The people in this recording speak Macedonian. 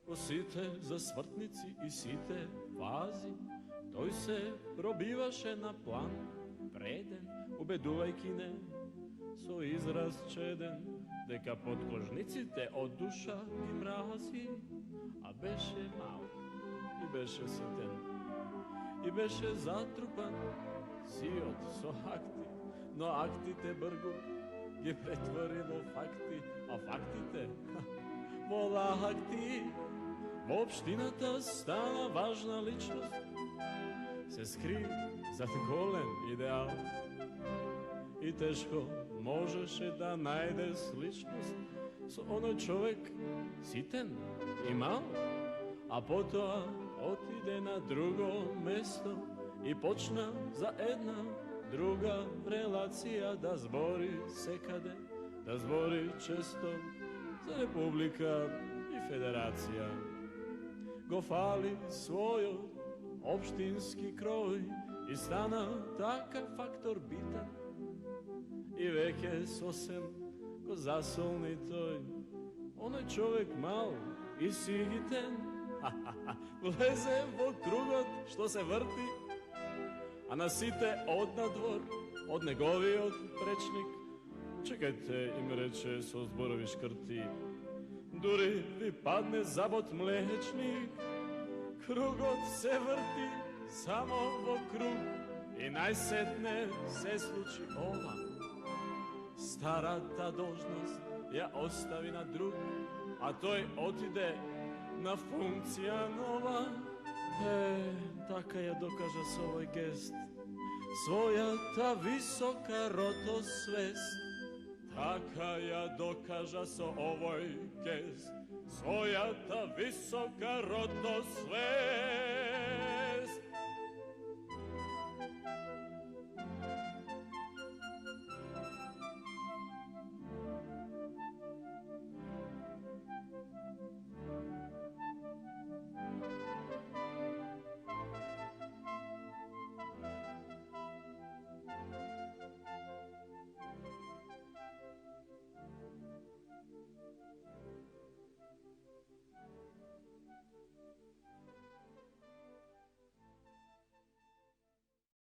Осите за свртници и сите вази, тој се пробиваше на план преден, убедувајќи не со израз чеден, дека подкожниците од душа ги мрази, а беше мал и беше ситен, и беше затрупан сиот со акти, но актите бргу ги претвори во факти, а фактите во лахти. Во општината стана важна личност, се скри зад голем идеал и тешко можеше да најде сличност со оној човек ситен и мал, а потоа отиде на друго место и почна за една друга релација да збори секаде, да збори често за република и федерација. Го фали својот општински крој и стана така фактор битан и веќе сосем го засолни тој, оној човек мал и сигитен, влезе во кругот што се врти, а на сите од надвор, од неговиот пречник, чекајте, им рече со зборови шкрти, дури ви падне забот млечник, кругот се врти само во круг и најсетне се случи ова. Старата должност ја остави на друг, а тој отиде на функција нова. Така ја докажа со овој гест својата висока ротосвест. Така ја докажа со овој гест својата висока ротосвест.